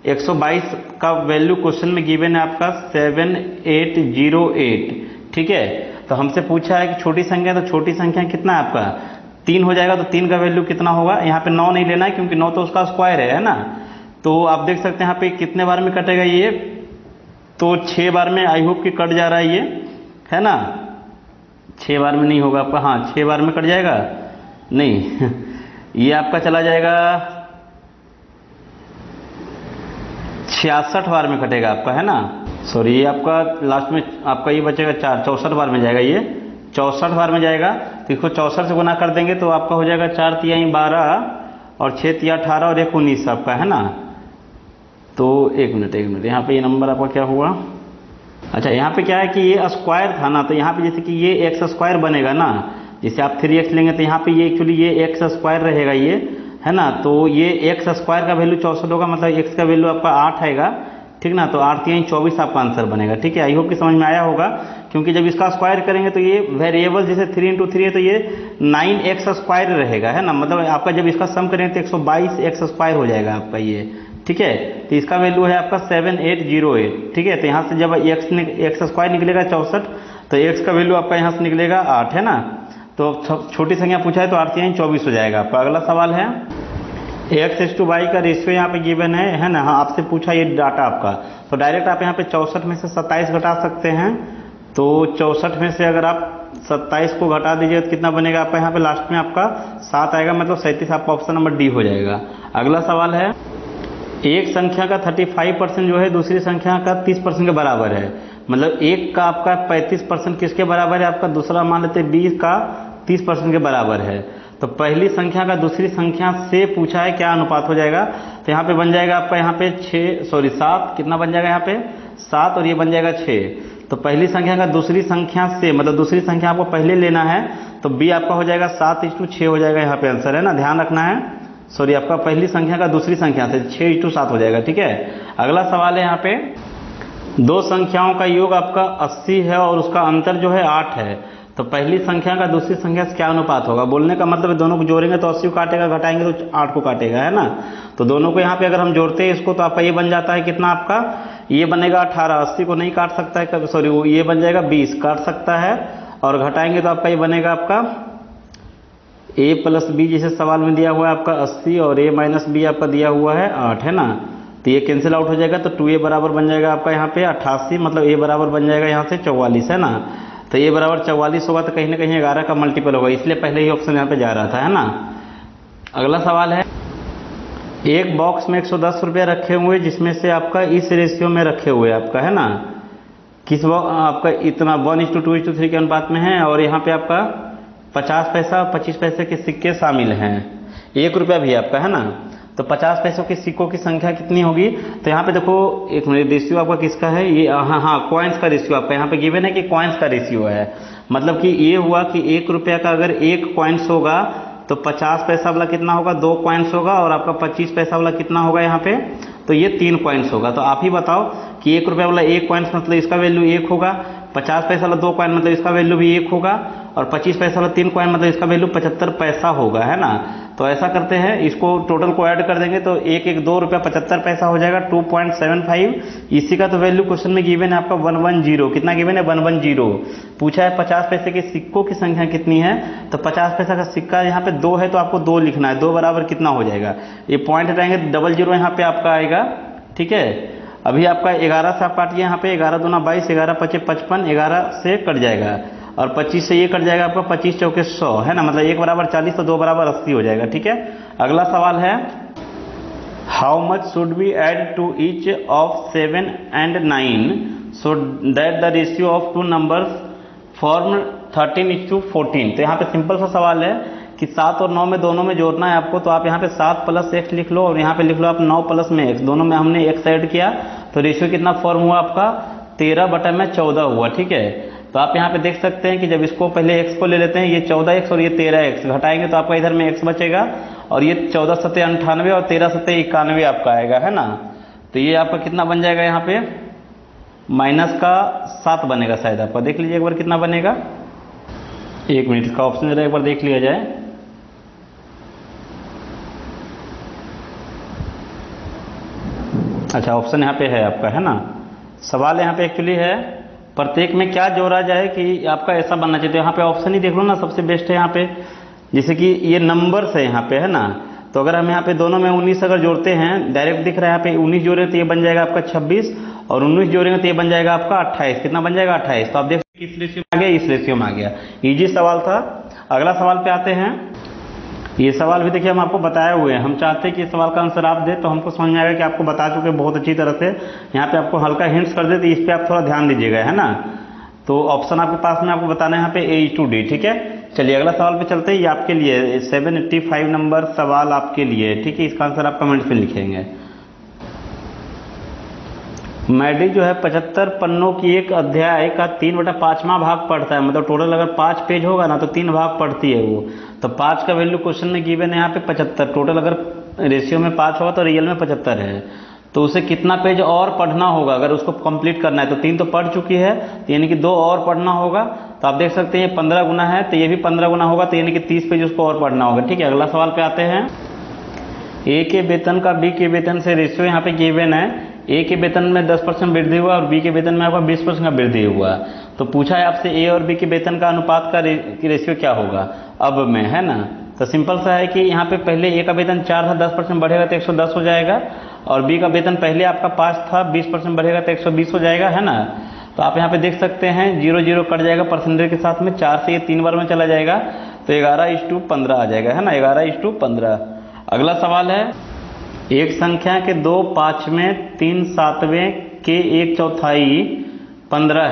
122 का वैल्यू क्वेश्चन में गिवन है आपका 7808। ठीक है, तो हमसे पूछा है कि छोटी संख्या, तो छोटी संख्या कितना है आपका 3 हो जाएगा। तो 3 का वैल्यू कितना होगा, यहाँ पे 9 नहीं लेना है क्योंकि 9 तो उसका स्क्वायर है ना। तो आप देख सकते हैं यहाँ पे कितने बार में कटेगा ये, तो 6 बार में आई होप कि कट जा रहा है ये है ना। 6 बार में नहीं होगा आपका, हाँ 6 बार में कट जाएगा नहीं ये आपका चला जाएगा 66 बार में कटेगा आपका है ना। सॉरी, ये आपका लास्ट में आपका ये बचेगा 64 बार में जाएगा, ये 64 बार में जाएगा। तो इसको 64 से गुना कर देंगे तो आपका हो जाएगा 4 तिहाई 12 और 6 तिहाई 18 और 1 19 आपका है ना। तो एक मिनट यहाँ पे ये नंबर आपका क्या हुआ, अच्छा यहाँ पे क्या है कि ये स्क्वायर था ना, तो यहाँ पे जैसे कि ये एक्स स्क्वायर बनेगा ना, जैसे आप 3x लेंगे तो यहाँ पे ये एक्चुअली ये एक्स स्क्वायर रहेगा ये है ना। तो ये एक्स स्क्वायर का वैल्यू 64 होगा, मतलब एक्स का वैल्यू आपका 8 आएगा। ठीक ना, तो 8 तिहाई 24 आपका आंसर बनेगा। ठीक है, आई होप कि समझ में आया होगा, क्योंकि जब इसका स्क्वायर करेंगे तो ये वेरिएबल जैसे 3 × 3 है तो ये 9x स्क्वायर रहेगा है ना। मतलब आपका जब इसका सम करेंगे तो 122x स्क्वायर हो जाएगा आपका ये। ठीक है, तो इसका वैल्यू है आपका 7808। ठीक है, तो यहाँ से जब एक्स स्क्वायर निकलेगा 64, तो एक्स का वैल्यू आपका यहाँ से निकलेगा 8 है ना। तो छोटी संख्या पूछा है तो 8 तिहाई 24 हो जाएगा आपका। अगला सवाल है x/y का रेशियो यहाँ पे गिवन है ना। हाँ, आपसे पूछा ये डाटा आपका, तो डायरेक्ट आप यहाँ पे 64 में से 27 घटा सकते हैं। तो 64 में से अगर आप 27 को घटा दीजिए तो कितना बनेगा आपका, यहाँ पे लास्ट में आपका 7 आएगा, मतलब 37 आपका ऑप्शन नंबर डी हो जाएगा। अगला सवाल है एक संख्या का 35% जो है दूसरी संख्या का 30% के बराबर है। मतलब एक का आपका 35% किसके बराबर है आपका, दूसरा मान लेते 20 का 30% के बराबर है। तो पहली संख्या का दूसरी संख्या से पूछा है क्या अनुपात हो जाएगा, तो यहाँ पे बन जाएगा आपका यहाँ पे 7, कितना बन जाएगा यहाँ पे 7 और ये बन जाएगा 6। तो पहली संख्या का दूसरी संख्या से, मतलब दूसरी संख्या आपको पहले लेना है, तो बी आपका हो जाएगा 7:6 हो जाएगा यहाँ पे आंसर है ना, ध्यान रखना है। सॉरी, आपका पहली संख्या का दूसरी संख्या से 6:7 हो जाएगा। ठीक है, अगला सवाल है यहाँ पे दो संख्याओं का योग आपका 80 है और उसका अंतर जो है 8 है। तो पहली संख्या का दूसरी संख्या से क्या अनुपात होगा, बोलने का मतलब दोनों को जोड़ेंगे तो 80 को काटेगा, घटाएंगे तो 8 को काटेगा है ना। तो दोनों को यहाँ पे अगर हम जोड़ते हैं इसको तो आपका ये बन जाता है कितना, आपका ये बनेगा 18, 80 को नहीं काट सकता है, सॉरी ये बन जाएगा 20 काट सकता है, और घटाएंगे तो आपका ये बनेगा आपका a + b, जैसे सवाल में दिया हुआ है आपका 80 और a - b आपका दिया हुआ है 8 है ना। तो ये कैंसिल आउट हो जाएगा, तो 2a बराबर बन जाएगा आपका यहाँ पे 88, मतलब a बराबर बन जाएगा यहाँ से 44 है ना। तो a बराबर 44 होगा तो कहीं ना कहीं 11 का मल्टीपल होगा, इसलिए पहले ही ऑप्शन यहाँ पे जा रहा था है ना। अगला सवाल है एक बॉक्स में 110 रुपये रखे हुए जिसमें से आपका इस रेशियो में रखे हुए आपका है ना, किस आपका इतना 1:2:3 के अनुपात में है, और यहाँ पे आपका 50 पैसा और 25 पैसे के सिक्के शामिल हैं, 1 रुपया भी आपका है ना। तो 50 पैसों के सिक्कों की संख्या कितनी होगी, तो यहाँ पे देखो एक मिनट, रेशियो आपका किसका है ये, हाँ कॉइन्स का रेशियो आपका यहाँ पे गिवन है कि कॉइन्स का रेशियो है। मतलब कि ये हुआ कि 1 रुपया का अगर 1 कॉइन्स होगा तो 50 पैसा वाला कितना होगा, 2 कॉइन्स होगा, और आपका 25 पैसा वाला कितना होगा यहाँ पे, तो ये 3 कॉइन्स होगा। तो आप ही बताओ कि 1 रुपया वाला 1 कॉइन्स मतलब इसका वैल्यू 1 होगा, 50 पैसा वाला 2 कॉइन मतलब इसका वैल्यू भी 1 होगा, और 25 पैसा वाला 3 कॉइन, मतलब इसका वैल्यू 75 पैसा होगा, है ना। तो ऐसा करते हैं, इसको टोटल को ऐड कर देंगे तो 1 रुपया 75 पैसा हो जाएगा 2.75। इसी का तो वैल्यू क्वेश्चन में गिवन है आपका 110। कितना गिवन है? 110। पूछा है 50 पैसे के सिक्कों की संख्या कितनी है, तो 50 पैसा का सिक्का यहाँ पे 2 है तो आपको 2 लिखना है। 2 बराबर कितना हो जाएगा, ये पॉइंट हटाएंगे 00 यहाँ पे आपका आएगा, ठीक है। अभी आपका 11 से आप काटिए, यहाँ पे 11 दूना 22, 11 पचे 55, 11 से कट जाएगा और 25 से ये कट जाएगा आपका, 25 चौके 100, है ना। मतलब 1 बराबर 40 तो 2 बराबर 80 हो जाएगा, ठीक है। अगला सवाल है, how much should be add to each of 7 and 9 so that the ratio of 2 numbers form 13:14। तो यहाँ पे सिंपल सा सवाल है कि 7 और 9 में दोनों में जोड़ना है आपको, तो आप यहाँ पे 7 + x लिख लो और यहाँ पे लिख लो आप 9 + में x, दोनों में हमने x ऐड किया तो रेशियो कितना फॉर्म हुआ आपका, 13/14 हुआ, ठीक है। तो आप यहाँ पे देख सकते हैं कि जब इसको पहले x को ले लेते हैं, ये 14x और ये 13x घटाएंगे तो आपका इधर में x बचेगा और ये 14 × 7 = 98 और 13 × 7 = 91 आपका आएगा, है ना। तो ये आपका कितना बन जाएगा, यहाँ पे -7 बनेगा शायद आपका, देख लीजिए एक बार कितना बनेगा। 1 मिनट, इसका ऑप्शन जरा एक बार देख लिया जाए। अच्छा, ऑप्शन यहाँ पे है आपका, है ना। सवाल यहाँ पे एक्चुअली है प्रत्येक में क्या जोड़ा जाए कि आपका ऐसा बनना चाहिए। तो यहाँ पे ऑप्शन ही देख लो ना, सबसे बेस्ट है यहाँ पे। जैसे कि ये नंबर्स है यहाँ पे, है ना। तो अगर हम यहाँ पे दोनों में 19 अगर जोड़ते हैं, डायरेक्ट दिख रहा है यहाँ पे 19 जोड़े तो ये बन जाएगा आपका 26 और 19 जोड़ेंगे तो ये बन जाएगा आपका 28। कितना बन जाएगा? 28। तो आप देख किस रेशियो में आ गया, इस रेशियो में आ गया। इजी सवाल था। अगला सवाल पे आते हैं। ये सवाल भी देखिए हम आपको बताए हुए हैं, हम चाहते हैं कि इस सवाल का आंसर आप दें तो हमको समझ में आएगा कि आपको बता चुके बहुत अच्छी तरह से। यहाँ पे आपको हल्का हिंट्स कर दे तो इस पे आप थोड़ा ध्यान दीजिएगा, है ना। तो ऑप्शन आपके पास में आपको बताना है यहाँ पे A/D, ठीक है। चलिए अगला सवाल पे चलते हैं। ये आपके लिए 785 नंबर सवाल आपके लिए, ठीक है। इसका आंसर आप कमेंट्स में लिखेंगे। मैडी जो है 75 पन्नों की एक अध्याय का 3/5वां भाग पढ़ता है, मतलब टोटल अगर 5 पेज होगा ना तो 3 भाग पढ़ती है वो। तो 5 का वैल्यू क्वेश्चन में गिवन है यहाँ पे 75। टोटल अगर रेशियो में 5 होगा तो रियल में 75 है। तो उसे कितना पेज और पढ़ना होगा अगर उसको कंप्लीट करना है। तो 3 तो पढ़ चुकी है, तो यानी कि 2 और पढ़ना होगा। तो आप देख सकते हैं ये 15 गुना है तो ये भी 15 गुना होगा, तो यानी कि 30 पेज उसको और पढ़ना होगा, ठीक है। अगला सवाल पे आते हैं। ए के वेतन का बी के वेतन से रेशियो यहाँ पे गिवन है। ए के वेतन में 10% वृद्धि हुआ और बी के वेतन में आपका 20% का वृद्धि हुआ। तो पूछा है आपसे ए और बी के वेतन का अनुपात का रेशियो क्या होगा अब में, है ना। तो सिंपल सा है कि यहाँ पे पहले ए का वेतन 4 था, 10% बढ़ेगा तो 110 हो जाएगा और बी का वेतन पहले आपका 5 था, 20% बढ़ेगा तो 120 हो जाएगा, है ना। तो आप यहाँ पे देख सकते हैं 0 कट जाएगा परसेंटेज के साथ में, 4 से ये 3 बार में चला जाएगा तो 11:15 आ जाएगा, है ना, 11:15। अगला सवाल है, एक संख्या के 2 पाँचवें 3 सातवें के 1/4 15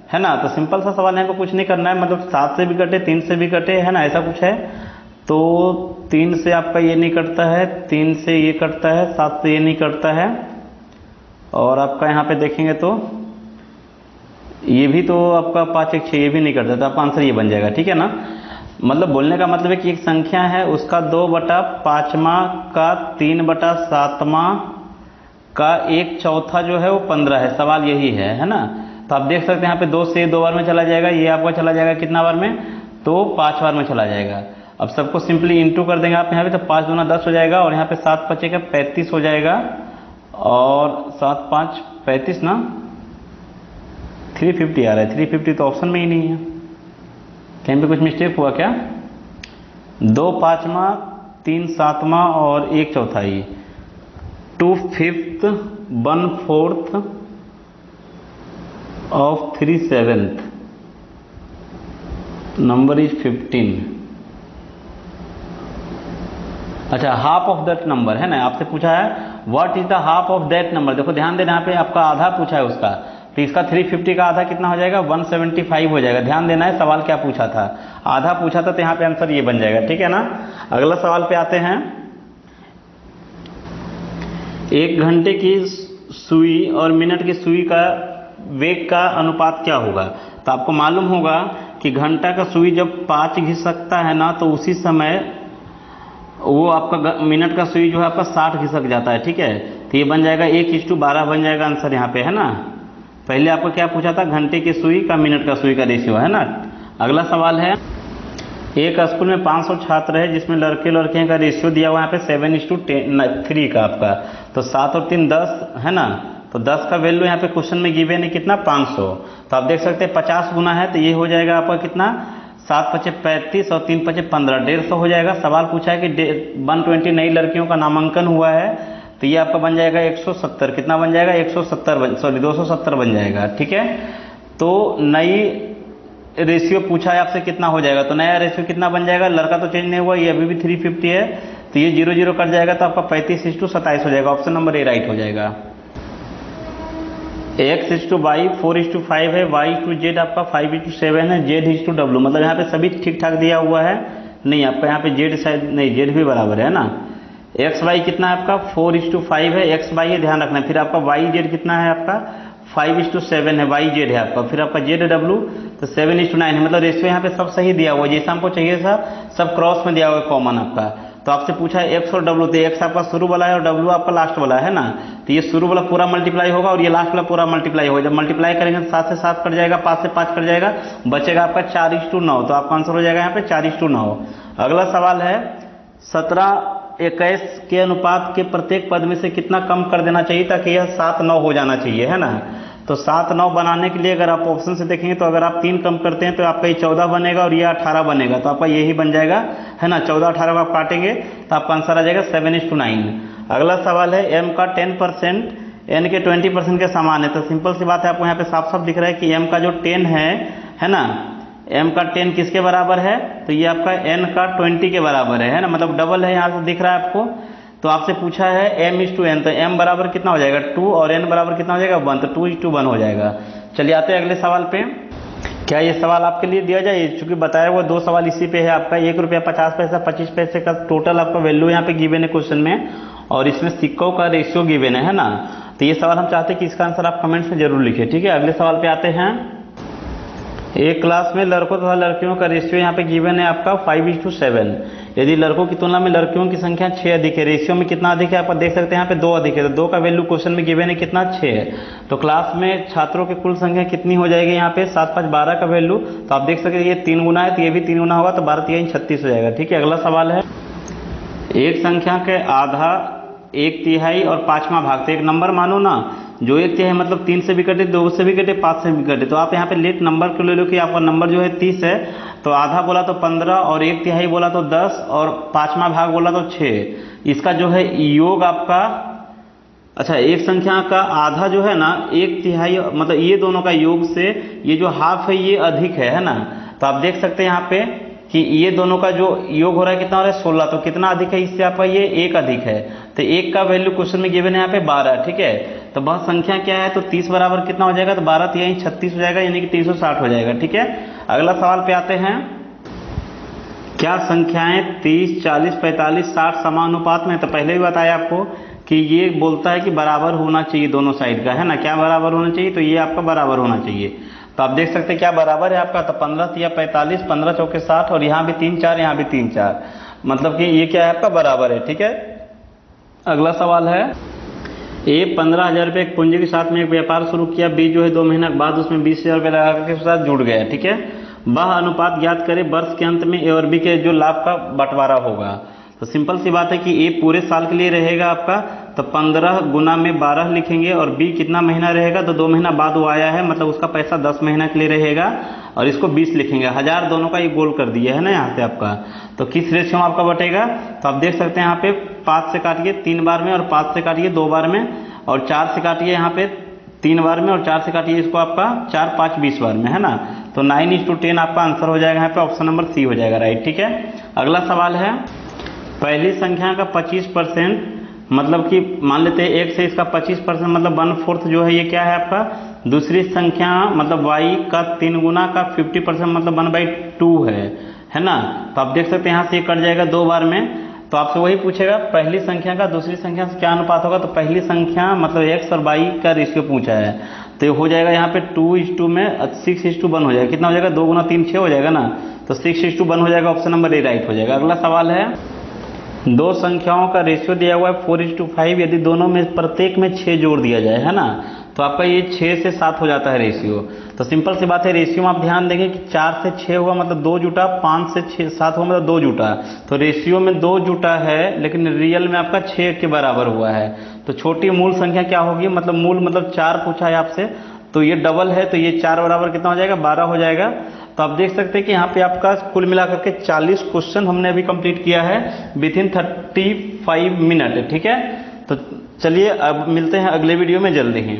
है ना। तो सिंपल सा सवाल है, को कुछ नहीं करना है, मतलब 7 से भी कटे 3 से भी कटे, है ना, ऐसा कुछ है। तो 3 से आपका ये नहीं कटता है, 3 से ये कटता है, 7 से ये नहीं कटता है और आपका यहाँ पे देखेंगे तो ये भी तो आपका 5 1 6 ये भी नहीं कटता, तो आपका आंसर ये बन जाएगा, ठीक है ना। मतलब बोलने का मतलब है कि एक संख्या है उसका 2/5वां का 3/7वां का 1/4 जो है वो 15 है। सवाल यही है ना। तो आप देख सकते हैं यहाँ पे 2 से 2 बार में चला जाएगा, ये आपका चला जाएगा कितना बार में, तो 5 बार में चला जाएगा। अब सबको सिंपली इंटू कर देंगे आप यहाँ पे, तो 5 दूना 10 हो जाएगा और यहाँ पे 7 बचेगा 35 हो जाएगा और 7 5 35 ना 350 आ रहा है। 350 तो ऑप्शन में ही नहीं है, कहीं पे कुछ मिस्टेक हुआ क्या। 2 पाँचवां 3 सातवां और 1/4, 2/5 1/4 of 3/7 नंबर इज 15। अच्छा, हाफ ऑफ दैट नंबर है ना, आपसे पूछा है what is the half of that number. देखो ध्यान देना, यहाँ पे आपका आधा पूछा है उसका, तो इसका 350 का आधा कितना हो जाएगा, 175 हो जाएगा। ध्यान देना है सवाल क्या पूछा था, आधा पूछा था, तो यहाँ पे आंसर ये बन जाएगा, ठीक है ना। अगला सवाल पे आते हैं। 1 घंटे की सुई और मिनट की सुई का वेग का अनुपात क्या होगा। तो आपको मालूम होगा कि घंटा का सुई जब 5 घिसकता है ना, तो उसी समय वो आपका मिनट का सुई जो है आपका 60 घिसक जाता है, ठीक है। तो ये बन जाएगा 1:12 बन जाएगा आंसर यहाँ पे, है ना। पहले आपको क्या पूछा था, घंटे की सुई का मिनट का सुई का रेशियो, है ना। अगला सवाल है, एक स्कूल में 500 छात्र है जिसमें लड़के लड़कियों का रेशियो दिया हुआ है यहाँ पे 7:3 का आपका, तो 7 और 3 10 है ना, तो 10 का वैल्यू यहाँ पे क्वेश्चन में गिवन है कितना 500, तो आप देख सकते हैं 50 गुना है तो ये हो जाएगा आपका कितना 7 पचे 35 और 3 पचे 15, 150 हो जाएगा। सवाल पूछा है कि 120 नई लड़कियों का नामांकन हुआ है, तो ये आपका बन जाएगा 170, कितना बन जाएगा 270 बन जाएगा, ठीक है। तो नई रेशियो पूछा है आपसे कितना हो जाएगा, तो नया रेशियो कितना बन जाएगा, लड़का तो चेंज नहीं हुआ, ये अभी भी 350 है, तो ये 0 0 कट जाएगा, तो आपका 35:27 हो जाएगा, ऑप्शन नंबर ए राइट हो जाएगा। x/y 4:5 है, y/z आपका 5:7 है, z/w, मतलब यहाँ पे सभी ठीक ठाक दिया हुआ है, नहीं आपका यहाँ पे z शायद नहीं, z भी बराबर है ना, xy कितना है आपका 4:5 है, xy है ध्यान रखना, फिर आपका yz कितना है आपका 5:7 है, yz है आपका, फिर आपका zw तो 7:9 है, मतलब रेशियो यहाँ पे सब सही दिया हुआ है, जैसा हमको चाहिए था सब क्रॉस में दिया हुआ है कॉमन आपका। तो आपसे पूछा है x और w, तो x आपका शुरू वाला है और w आपका लास्ट वाला है ना, तो ये शुरू वाला पूरा मल्टीप्लाई होगा और ये लास्ट वाला पूरा मल्टीप्लाई होगा, जब मल्टीप्लाई करेंगे तो 7 से 7 कट जाएगा, 5 से 5 कट जाएगा, बचेगा आपका 4:9, तो आपका आंसर हो जाएगा यहाँ पे 4:9। अगला सवाल है, 17:21 के अनुपात के प्रत्येक पद में से कितना कम कर देना चाहिए ताकि यह 7:9 हो जाना चाहिए, है ना। तो 7:9 बनाने के लिए अगर आप ऑप्शन से देखेंगे तो अगर आप 3 कम करते हैं तो आपका ये 14 बनेगा और ये 18 बनेगा, तो आपका यही बन जाएगा, है ना, 14 18 को आप काटेंगे तो आपका आंसर आ जाएगा 7:9। अगला सवाल है, m का 10% n के 20% के समान है, तो सिंपल सी बात है, आपको यहाँ पे साफ साफ दिख रहा है कि m का जो 10 है ना, m का 10 किसके बराबर है, तो ये आपका n का 20 के बराबर है ना, मतलब डबल है, यहाँ से दिख रहा है आपको। तो आपसे पूछा है m/n, तो m बराबर कितना हो जाएगा 2 और n बराबर कितना हो जाएगा 1, तो 2:1 हो जाएगा। चलिए आते हैं अगले सवाल पे। क्या ये सवाल आपके लिए दिया जाए, चूंकि बताया हुआ 2 सवाल इसी पे है आपका, ₹1.50 25 पैसे का टोटल आपका वैल्यू यहाँ पे गिवन है क्वेश्चन में, और इसमें सिक्कों का रेशियो गिवन है ना, तो ये सवाल हम चाहते हैं कि इसका आंसर आप कमेंट्स में जरूर लिखिए, ठीक है। अगले सवाल पे आते हैं, एक क्लास में लड़कों तथा लड़कियों का रेशियो यहाँ पे गिवन है आपका 5:7, यदि लड़कों की तुलना में लड़कियों की संख्या 6 अधिक है, रेशियो में कितना अधिक है आप देख सकते हैं यहाँ पे 2 अधिक है, तो 2 का वैल्यू क्वेश्चन में गिवन है कितना 6 है, तो क्लास में छात्रों की कुल संख्या कितनी हो जाएगी यहाँ पे 7 5 12 का वैल्यू, तो आप देख सकते हैं ये 3 गुना है तो ये भी 3 गुना होगा, तो 12 3 36 हो जाएगा, ठीक है। अगला सवाल है, एक संख्या के आधा 1/3 और 5वां भाग, तो एक नंबर मानो ना, जो 1/3 मतलब 3 से भी कटे, 2 से भी कटे, 5 से भी कटे, तो आप यहाँ पे लेट नंबर को ले लो कि आपका नंबर जो है 30 है, तो आधा बोला तो 15 और 1/3 बोला तो 10 और 5वां भाग बोला तो 6, इसका जो है योग आपका, अच्छा एक संख्या का आधा जो है ना 1/3 मतलब ये दोनों का योग से ये जो हाफ है ये अधिक है ना, तो आप देख सकते हैं यहाँ पे कि ये दोनों का जो योग हो रहा है कितना हो रहा है 16, तो कितना अधिक है इससे आपका ये 1 अधिक है, तो 1 का वैल्यू क्वेश्चन में गिवन है यहाँ पे 12, ठीक है। तो वह संख्या क्या है, तो 30 बराबर कितना हो जाएगा, तो 12 3 36 हो जाएगा, यानी कि 360 हो जाएगा, ठीक है। अगला सवाल पे आते हैं, क्या संख्याएं 30 40 45 60 समानुपात में, तो पहले भी बताया आपको कि ये बोलता है कि बराबर होना चाहिए दोनों साइड का, है ना, क्या बराबर होना चाहिए, तो ये आपका बराबर होना चाहिए, तो आप देख सकते हैं क्या बराबर है आपका, तो 15 3 45 15 चौके 60 और यहाँ भी 3 4 यहाँ भी 3 4, मतलब कि ये क्या है आपका बराबर है, ठीक है। अगला सवाल है, ए 15,000 रुपये एक पूंजी के साथ में एक व्यापार शुरू किया, बी जो है 2 महीने के बाद उसमें 20,000 रुपये लगा के साथ जुड़ गया, ठीक है। वह अनुपात ज्ञात करे वर्ष के अंत में ए और बी के जो लाभ का बंटवारा होगा, तो सिंपल सी बात है कि ए पूरे साल के लिए रहेगा आपका, तो 15 गुना में 12 लिखेंगे, और बी कितना महीना रहेगा, तो 2 महीना बाद वो आया है, मतलब उसका पैसा 10 महीना के लिए रहेगा, और इसको 20 लिखेंगे, 1000 दोनों का ये गोल कर दिया है ना यहाँ से आपका, तो किस रेशियो में आपका बटेगा, तो आप देख सकते हैं यहाँ पे 5 से काटिए 3 बार में, और 5 से काटिए 2 बार में, और 4 से काटिए यहाँ पे 3 बार में, और 4 से काटिए इसको आपका 4 5 20 बार में, है ना, तो 9:10 आपका आंसर हो जाएगा यहाँ पे, ऑप्शन नंबर सी हो जाएगा राइट, ठीक है। अगला सवाल है, पहली संख्या का 25%, मतलब कि मान लेते हैं 1 से इसका 25% मतलब 1/4 जो है ये क्या है आपका, दूसरी संख्या मतलब y का 3 गुना का 50% मतलब 1/2 है ना, तो आप देख सकते हैं यहाँ से ये कट जाएगा 2 बार में, तो आपसे वही पूछेगा पहली संख्या का दूसरी संख्या से क्या अनुपात होगा, तो पहली संख्या मतलब x और y का रेशियो पूछा है, तो ये हो जाएगा यहाँ पे 2:1 में 6:1 हो जाएगा, कितना हो जाएगा 2 गुना 3 6 हो जाएगा ना, तो 6:1 हो जाएगा, ऑप्शन नंबर ए राइट हो जाएगा। अगला सवाल है, दो संख्याओं का रेशियो दिया हुआ है 4:5, यदि दोनों में प्रत्येक में 6 जोड़ दिया जाए, है ना, तो आपका ये 6 से 7 हो जाता है रेशियो। तो सिंपल सी बात है, रेशियो में आप ध्यान देंगे कि 4 से 6 हुआ मतलब 2 जुटा, 5 से 7 हुआ मतलब 2 जुटा। तो रेशियो में 2 जुटा है, लेकिन रियल में आपका 6 के बराबर हुआ है। तो छोटी मूल संख्या क्या होगी, मतलब मूल मतलब 4 पूछा है आपसे, तो ये डबल है, तो ये 4 बराबर कितना हो जाएगा, 12 हो जाएगा। तो आप देख सकते हैं कि यहाँ पे आपका कुल मिलाकर के 40 क्वेश्चन हमने अभी कंप्लीट किया है विथिन 35 मिनट। ठीक है, तो चलिए अब मिलते हैं अगले वीडियो में जल्दी ही।